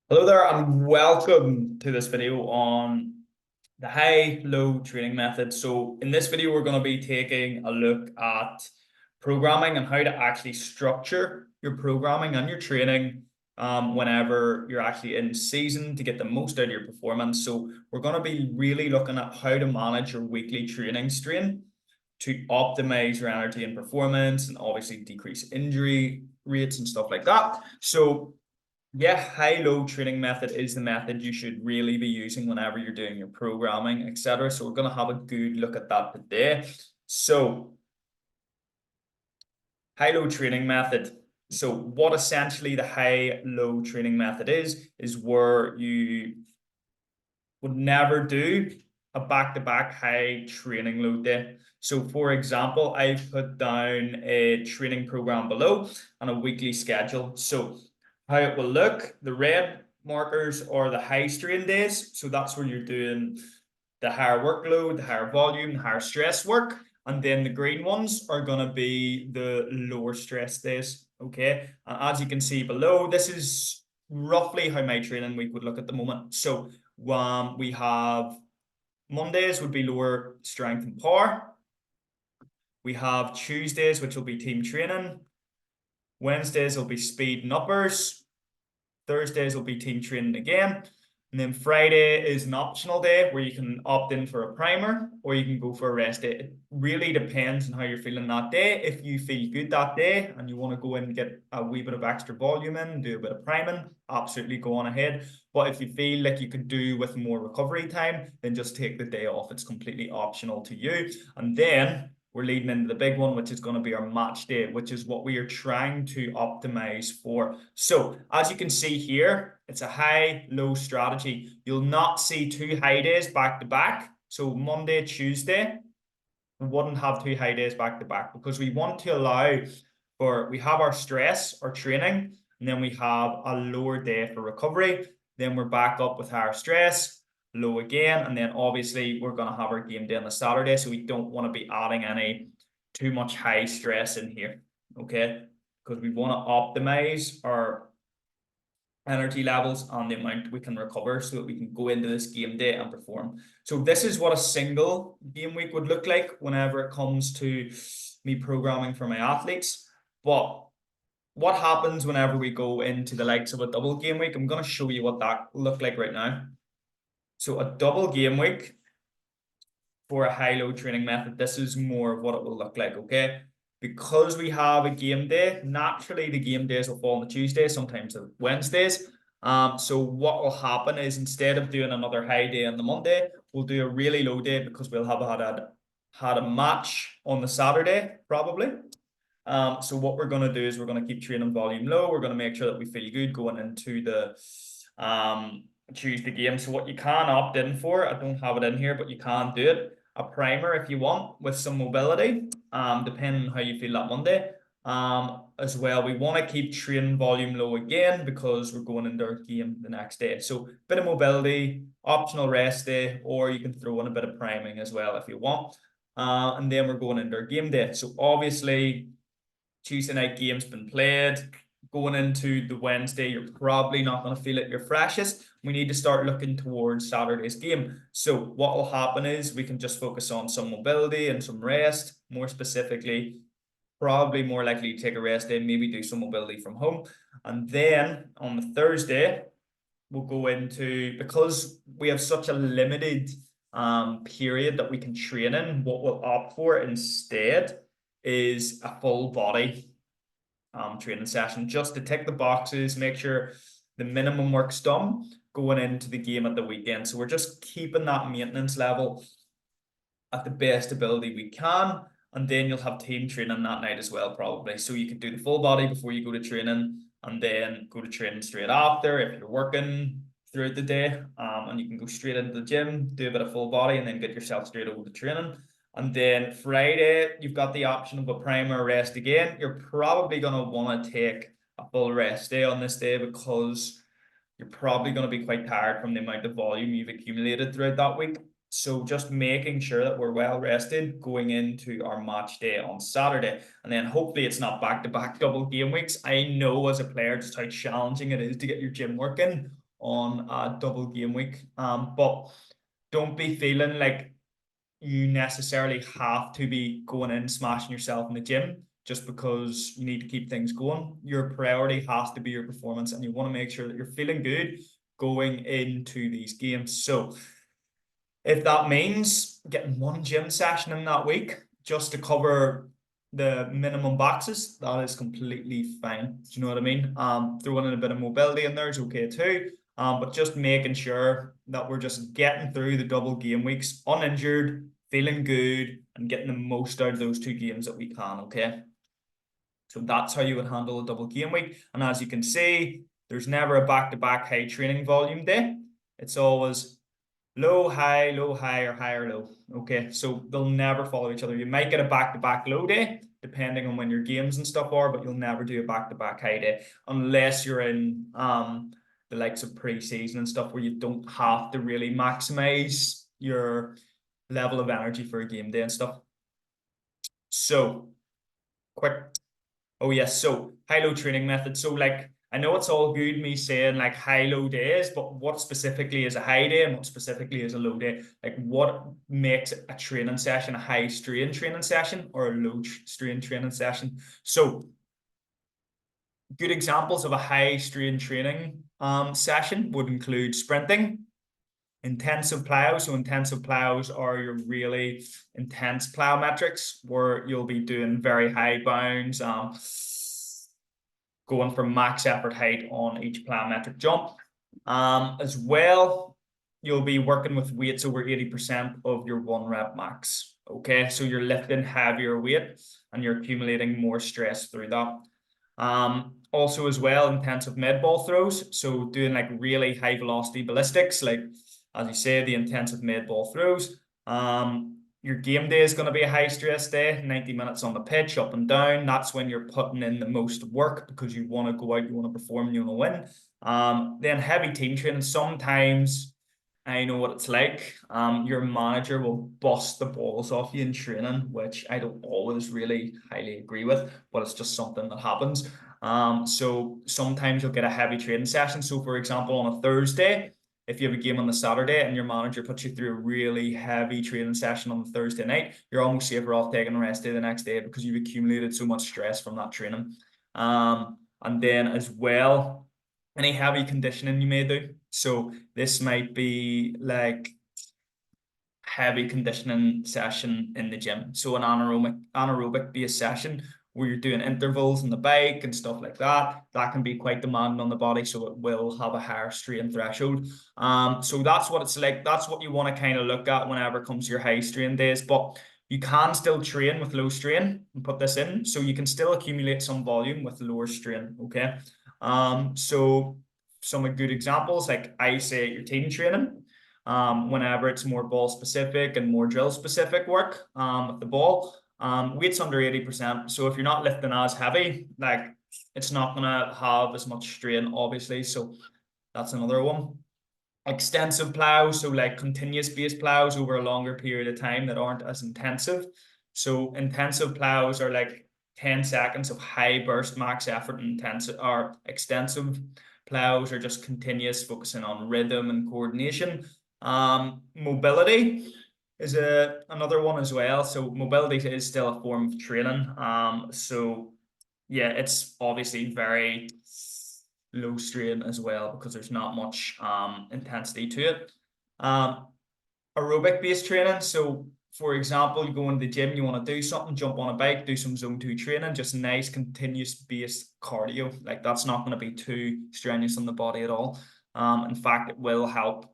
Hello there and welcome to this video on the high-low training method. So in this video, we're going to be taking a look at programming and how to actually structure your programming and your training whenever you're actually in season to get the most out of your performance. So we're going to be really looking at how to manage your weekly training strain to optimize your energy and performance and obviously decrease injury rates and stuff like that. So yeah, high-low training method is the method you should really be using whenever you're doing your programming, etc. So we're going to have a good look at that today. So high-low training method. So what essentially the high-low training method is where you would never do a back-to-back high training load day. So for example, I've put down a training program below and a weekly schedule. So how it will look, the red markers are the high strain days. So that's where you're doing the higher workload, the higher volume, the higher stress work. And then the green ones are going to be the lower stress days. Okay. And as you can see below, this is roughly how my training week would look at the moment. So we have Mondays would be lower strength and power. We have Tuesdays, which will be team training. Wednesdays will be speed and uppers. Thursdays will be team training again. And then Friday is an optional day where you can opt in for a primer or you can go for a rest day. It really depends on how you're feeling that day. If you feel good that day and you want to go in and get a wee bit of extra volume in, do a bit of priming, absolutely go on ahead. But if you feel like you could do with more recovery time, then just take the day off. It's completely optional to you. And then we're leading into the big one, which is going to be our match day, which is what we are trying to optimize for. So as you can see here, it's a high-low strategy. You'll not see two high days back to back. So Monday, Tuesday, we wouldn't have two high days back to back because we want to allow for, we have our stress, our training, and then we have a lower day for recovery. Then we're back up with higher stress, low again, and then obviously we're going to have our game day on the Saturday, so we don't want to be adding any too much high stress in here, okay? Because we want to optimize our energy levels and the amount we can recover so that we can go into this game day and perform. So this is what a single game week would look like whenever it comes to me programming for my athletes. But what happens whenever we go into the likes of a double game week? I'm going to show you what that look like right now. So a double game week for a high-low training method, this is more of what it will look like, okay? Because we have a game day, naturally the game days will fall on the Tuesday, sometimes the Wednesdays. So what will happen is instead of doing another high day on the Monday, we'll do a really low day because we'll have had a match on the Saturday, probably. So what we're going to do is we're going to keep training volume low. We're going to make sure that we feel good going into the Tuesday game. So what you can opt in for, I don't have it in here, but you can do it. A primer if you want with some mobility, depending on how you feel that Monday. As well, we want to keep training volume low again because we're going into our game the next day. So bit of mobility, optional rest day, or you can throw in a bit of priming as well if you want. And then we're going into our game day. So obviously Tuesday night game's been played. Going into the Wednesday, you're probably not going to feel at your freshest. We need to start looking towards Saturday's game. So what will happen is we can just focus on some mobility and some rest. More specifically, probably more likely to take a rest day, maybe do some mobility from home. And then on the Thursday, we'll go into, because we have such a limited period that we can train in, what we'll opt for instead is a full body training session just to tick the boxes, make sure the minimum work's done going into the game at the weekend. So we're just keeping that maintenance level at the best ability we can. And then you'll have team training that night as well, probably. So you can do the full body before you go to training and then go to training straight after if you're working throughout the day. And you can go straight into the gym, do a bit of full body, and then get yourself straight over to training. And then Friday, you've got the option of a primer rest again. You're probably going to want to take a full rest day on this day because you're probably going to be quite tired from the amount of volume you've accumulated throughout that week. So just making sure that we're well rested going into our match day on Saturday. And then hopefully it's not back-to-back double game weeks. I know as a player just how challenging it is to get your gym working. on a double game week. But don't be feeling like you necessarily have to be going in smashing yourself in the gym just because you need to keep things going. Your priority has to be your performance, and you want to make sure that you're feeling good going into these games. So if that means getting one gym session in that week just to cover the minimum boxes, that is completely fine. Do you know what I mean? Throwing in a bit of mobility in there is okay too. But just making sure that we're just getting through the double game weeks uninjured, feeling good, and getting the most out of those 2 games that we can, okay? So that's how you would handle a double game week. And as you can see, there's never a back-to-back high training volume day. It's always low, high, or higher, low. Okay, so they'll never follow each other. You might get a back-to-back low day, depending on when your games and stuff are, but you'll never do a back-to-back high day unless you're in the likes of pre-season and stuff where you don't have to really maximize your level of energy for a game day and stuff. So, quick. Oh yes, so high-low training method. So like I know it's all good me saying like high-low days, but what specifically is a high day and what specifically is a low day? Like what makes a training session a high strain training session or a low strain training session? So good examples of a high strain training session would include sprinting, intensive plows. So intensive plows are your really intense plyometrics where you'll be doing very high bounds, going for max effort height on each plyometric jump. As well, you'll be working with weights over 80% of your 1 rep max. Okay, so you're lifting heavier weight and you're accumulating more stress through that. Also as well, intensive med ball throws. So doing like really high velocity ballistics, like as you say, the intensive med ball throws. Your game day is going to be a high stress day, 90 minutes on the pitch, up and down. That's when you're putting in the most work because you want to go out, you want to perform, you want to win. Then heavy team training. Sometimes I know what it's like. Your manager will bust the balls off you in training, which I don't always really highly agree with, but it's just something that happens. So sometimes you'll get a heavy training session. So for example, on a Thursday, if you have a game on the Saturday and your manager puts you through a really heavy training session on the Thursday night, you're almost safer off taking a rest day the next day because you've accumulated so much stress from that training. And then as well, any heavy conditioning you may do. So this might be like heavy conditioning session in the gym. So an anaerobic based session where you're doing intervals on the bike and stuff like that. That can be quite demanding on the body, so it will have a higher strain threshold. So that's what it's like. That's what you want to kind of look at whenever it comes to your high strain days. But you can still train with low strain and put this in, so you can still accumulate some volume with lower strain. Okay. So some good examples, like I say, your team training. Whenever it's more ball specific and more drill specific work with the ball. Weight's under 80%. So if you're not lifting as heavy, like it's not gonna have as much strain, obviously. So that's another one. Extensive plows, so like continuous base plows over a longer period of time that aren't as intensive. So intensive plows are like 10 seconds of high burst max effort, and intensive or extensive plows are just continuous, focusing on rhythm and coordination. Mobility is another one as well. So mobility is still a form of training. So yeah, it's obviously very low strain as well because there's not much intensity to it. Aerobic based training. So for example, you go into the gym, you want to do something, jump on a bike, do some zone 2 training, just nice continuous based cardio. Like that's not going to be too strenuous on the body at all. In fact, it will help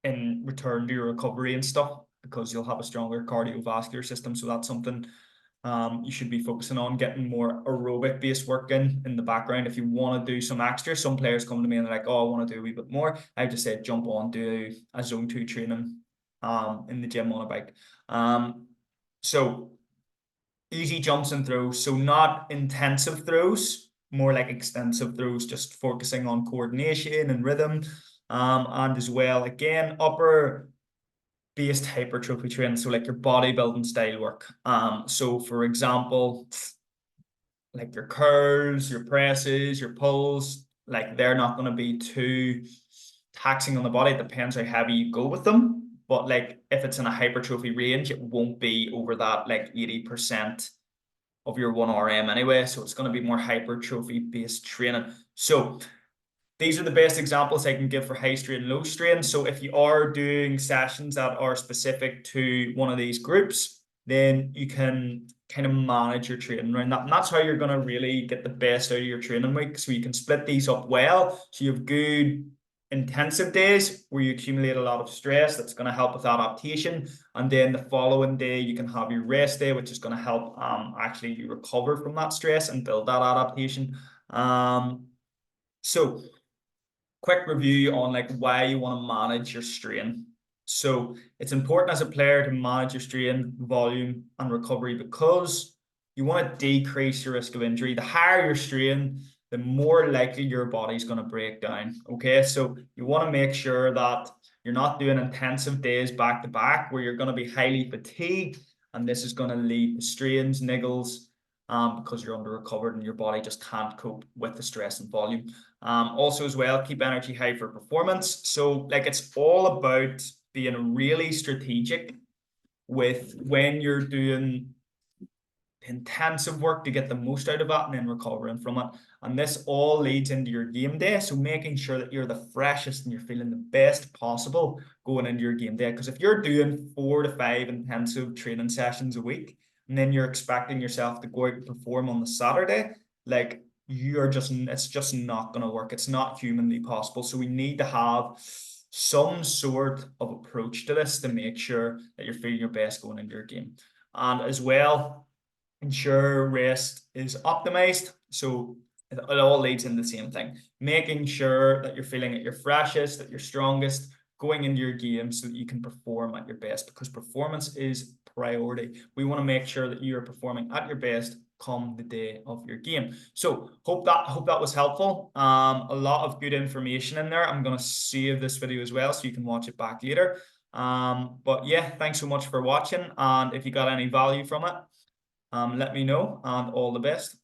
in return to your recovery and stuff because you'll have a stronger cardiovascular system. So that's something you should be focusing on, getting more aerobic based work in the background. If you want to do some extra, some players come to me and they're like, oh, I want to do a wee bit more. I just said jump on, do a zone 2 training in the gym on a bike. So easy jumps and throws. So not intensive throws, more like extensive throws, just focusing on coordination and rhythm. And as well, again, upper based hypertrophy training, so like your bodybuilding style work. So for example, like your curls, your presses, your pulls, like they're not going to be too taxing on the body. It depends how heavy you go with them. But like if it's in a hypertrophy range, it won't be over that like 80% of your 1RM anyway. So it's going to be more hypertrophy based training. So these are the best examples I can give for high strain, low strain. So if you are doing sessions that are specific to one of these groups, then you can kind of manage your training around that. And that's how you're going to really get the best out of your training week. So you can split these up well. So you have good intensive days where you accumulate a lot of stress that's going to help with adaptation, and then the following day you can have your rest day, which is going to help actually you recover from that stress and build that adaptation. So quick review on like why you want to manage your strain. So it's important as a player to manage your strain, volume, and recovery because you want to decrease your risk of injury. The higher your strain, the more likely your body's going to break down. Okay, so you want to make sure that you're not doing intensive days back to back where you're going to be highly fatigued, and this is going to lead to strains, niggles, because you're under recovered and your body just can't cope with the stress and volume. Also as well, keep energy high for performance. So like it's all about being really strategic with when you're doing intensive work to get the most out of it and then recovering from it. And this all leads into your game day. So making sure that you're the freshest and you're feeling the best possible going into your game day. Because if you're doing 4 to 5 intensive training sessions a week, and then you're expecting yourself to go out and perform on the Saturday, like it's just not going to work. It's not humanly possible. So we need to have some sort of approach to this to make sure that you're feeling your best going into your game. And as well, ensure rest is optimized. So it all leads in the same thing, making sure that you're feeling at your freshest, at your strongest, going into your game so that you can perform at your best, because performance is priority. We want to make sure that you are performing at your best come the day of your game. So hope that was helpful. A lot of good information in there. I'm going to save this video as well so you can watch it back later. But yeah, thanks so much for watching, and if you got any value from it, let me know, and all the best.